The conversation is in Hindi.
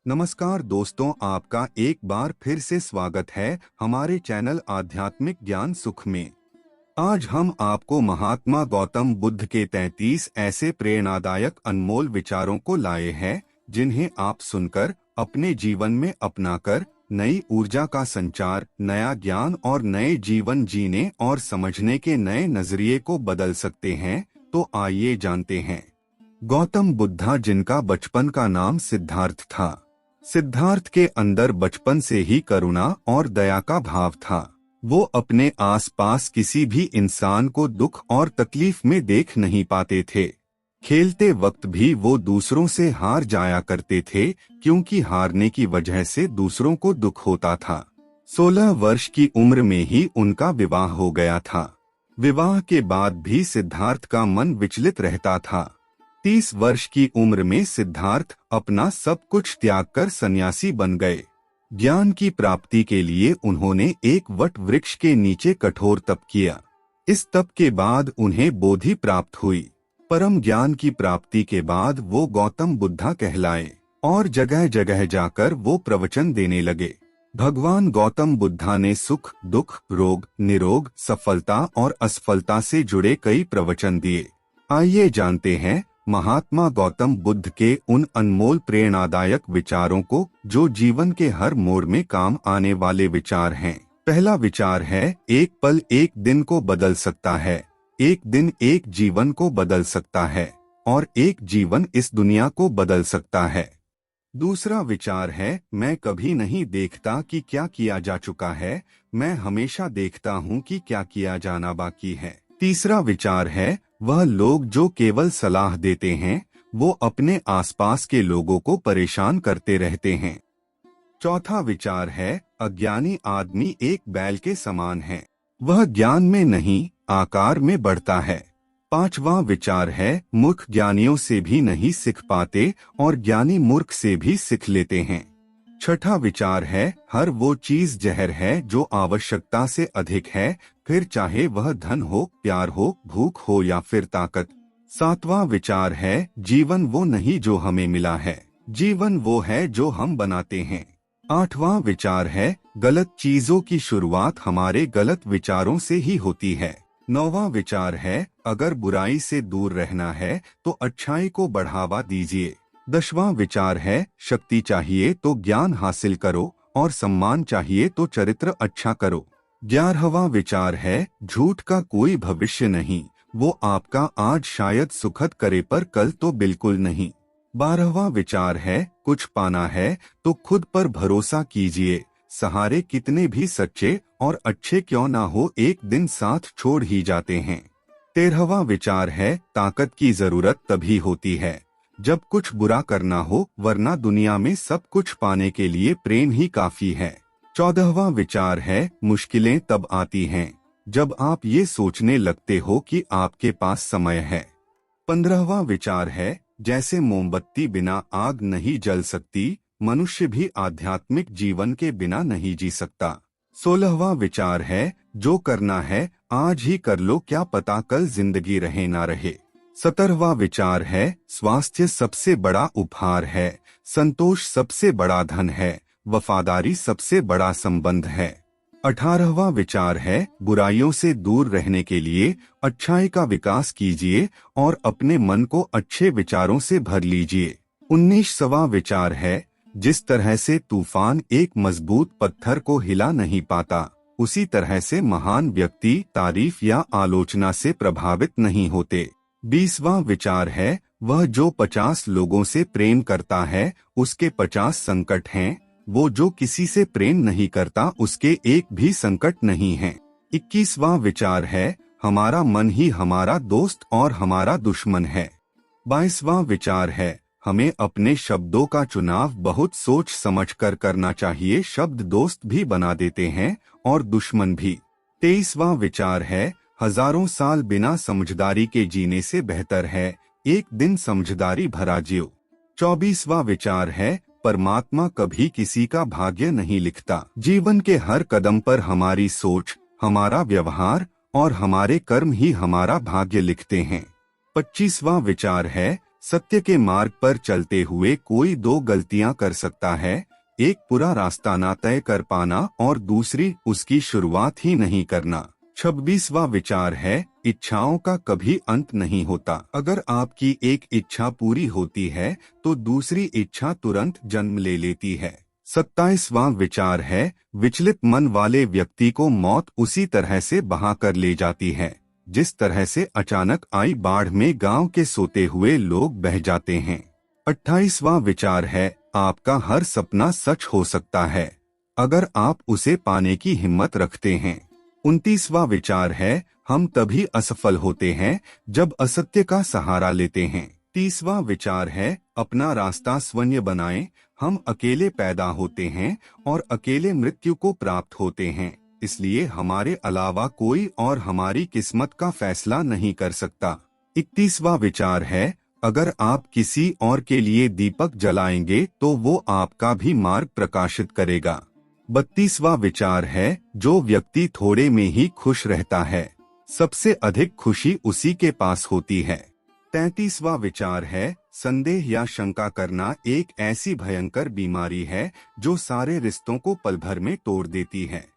नमस्कार दोस्तों, आपका एक बार फिर से स्वागत है हमारे चैनल आध्यात्मिक ज्ञान सुख में। आज हम आपको महात्मा गौतम बुद्ध के 33 ऐसे प्रेरणादायक अनमोल विचारों को लाए हैं जिन्हें आप सुनकर अपने जीवन में अपनाकर नई ऊर्जा का संचार, नया ज्ञान और नए जीवन जीने और समझने के नए नजरिए को बदल सकते हैं। तो आइए जानते हैं। गौतम बुद्धा, जिनका बचपन का नाम सिद्धार्थ था। सिद्धार्थ के अंदर बचपन से ही करुणा और दया का भाव था। वो अपने आसपास किसी भी इंसान को दुख और तकलीफ में देख नहीं पाते थे। खेलते वक्त भी वो दूसरों से हार जाया करते थे, क्योंकि हारने की वजह से दूसरों को दुख होता था। 16 वर्ष की उम्र में ही उनका विवाह हो गया था। विवाह के बाद भी सिद्धार्थ का मन विचलित रहता था। 30 वर्ष की उम्र में सिद्धार्थ अपना सब कुछ त्याग कर सन्यासी बन गए। ज्ञान की प्राप्ति के लिए उन्होंने एक वट वृक्ष के नीचे कठोर तप किया। इस तप के बाद उन्हें बोधि प्राप्त हुई। परम ज्ञान की प्राप्ति के बाद वो गौतम बुद्धा कहलाए और जगह जगह जाकर वो प्रवचन देने लगे। भगवान गौतम बुद्धा ने सुख, दुख, रोग, निरोग, सफलता और असफलता से जुड़े कई प्रवचन दिए। आइए जानते हैं महात्मा गौतम बुद्ध के उन अनमोल प्रेरणादायक विचारों को, जो जीवन के हर मोड़ में काम आने वाले विचार हैं। पहला विचार है, एक पल एक दिन को बदल सकता है, एक दिन एक जीवन को बदल सकता है और एक जीवन इस दुनिया को बदल सकता है। दूसरा विचार है, मैं कभी नहीं देखता कि क्या किया जा चुका है, मैं हमेशा देखता हूँ कि क्या किया जाना बाकी है। तीसरा विचार है, वह लोग जो केवल सलाह देते हैं, वो अपने आसपास के लोगों को परेशान करते रहते हैं। चौथा विचार है, अज्ञानी आदमी एक बैल के समान है, वह ज्ञान में नहीं आकार में बढ़ता है। पांचवा विचार है, मूर्ख ज्ञानियों से भी नहीं सीख पाते और ज्ञानी मूर्ख से भी सीख लेते हैं। छठा विचार है, हर वो चीज जहर है जो आवश्यकता से अधिक है, फिर चाहे वह धन हो, प्यार हो, भूख हो या फिर ताकत। सातवां विचार है, जीवन वो नहीं जो हमें मिला है, जीवन वो है जो हम बनाते हैं। आठवां विचार है, गलत चीजों की शुरुआत हमारे गलत विचारों से ही होती है। नौवां विचार है, अगर बुराई से दूर रहना है तो अच्छाई को बढ़ावा दीजिए। 10वां विचार है, शक्ति चाहिए तो ज्ञान हासिल करो और सम्मान चाहिए तो चरित्र अच्छा करो। 11वां विचार है, झूठ का कोई भविष्य नहीं, वो आपका आज शायद सुखद करे पर कल तो बिल्कुल नहीं। 12वां विचार है, कुछ पाना है तो खुद पर भरोसा कीजिए, सहारे कितने भी सच्चे और अच्छे क्यों ना हो, एक दिन साथ छोड़ ही जाते हैं। 13वां विचार है, ताकत की जरूरत तभी होती है जब कुछ बुरा करना हो, वरना दुनिया में सब कुछ पाने के लिए प्रेम ही काफी है। 14वां विचार है, मुश्किलें तब आती हैं जब आप ये सोचने लगते हो कि आपके पास समय है। 15वां विचार है, जैसे मोमबत्ती बिना आग नहीं जल सकती, मनुष्य भी आध्यात्मिक जीवन के बिना नहीं जी सकता। 16वां विचार है, जो करना है आज ही कर लो, क्या पता कल जिंदगी रहे ना रहे। 17वां विचार है, स्वास्थ्य सबसे बड़ा उपहार है, संतोष सबसे बड़ा धन है, वफादारी सबसे बड़ा संबंध है। 18वां विचार है, बुराइयों से दूर रहने के लिए अच्छाई का विकास कीजिए और अपने मन को अच्छे विचारों से भर लीजिए। 19वां विचार है, जिस तरह से तूफान एक मजबूत पत्थर को हिला नहीं पाता, उसी तरह से महान व्यक्ति तारीफ या आलोचना से प्रभावित नहीं होते। 20वां विचार है, वह जो 50 लोगों से प्रेम करता है उसके 50 संकट हैं, वो जो किसी से प्रेम नहीं करता उसके एक भी संकट नहीं है। 21वां विचार है, हमारा मन ही हमारा दोस्त और हमारा दुश्मन है। 22वां विचार है, हमें अपने शब्दों का चुनाव बहुत सोच समझकर करना चाहिए, शब्द दोस्त भी बना देते हैं और दुश्मन भी। 23वां विचार है, हजारों साल बिना समझदारी के जीने से बेहतर है एक दिन समझदारी भरा जियो। 24वां विचार है, परमात्मा कभी किसी का भाग्य नहीं लिखता, जीवन के हर कदम पर हमारी सोच, हमारा व्यवहार और हमारे कर्म ही हमारा भाग्य लिखते हैं। 25वां विचार है, सत्य के मार्ग पर चलते हुए कोई दो गलतियां कर सकता है, एक पूरा रास्ता ना तय कर पाना और दूसरी उसकी शुरुआत ही नहीं करना। 26वां विचार है, इच्छाओं का कभी अंत नहीं होता। अगर आपकी एक इच्छा पूरी होती है तो दूसरी इच्छा तुरंत जन्म ले लेती है। 27वां विचार है, विचलित मन वाले व्यक्ति को मौत उसी तरह से बहा कर ले जाती है जिस तरह से अचानक आई बाढ़ में गांव के सोते हुए लोग बह जाते हैं। 28वां विचार है, आपका हर सपना सच हो सकता है अगर आप उसे पाने की हिम्मत रखते हैं। 29वां विचार है, हम तभी असफल होते हैं जब असत्य का सहारा लेते हैं। 30वां विचार है, अपना रास्ता स्वयं बनाएं। हम अकेले पैदा होते हैं और अकेले मृत्यु को प्राप्त होते हैं, इसलिए हमारे अलावा कोई और हमारी किस्मत का फैसला नहीं कर सकता। 31वां विचार है, अगर आप किसी और के लिए दीपक जलाएंगे तो वो आपका भी मार्ग प्रकाशित करेगा। 32वां विचार है, जो व्यक्ति थोड़े में ही खुश रहता है सबसे अधिक खुशी उसी के पास होती है। 33वां विचार है, संदेह या शंका करना एक ऐसी भयंकर बीमारी है जो सारे रिश्तों को पल भर में तोड़ देती है।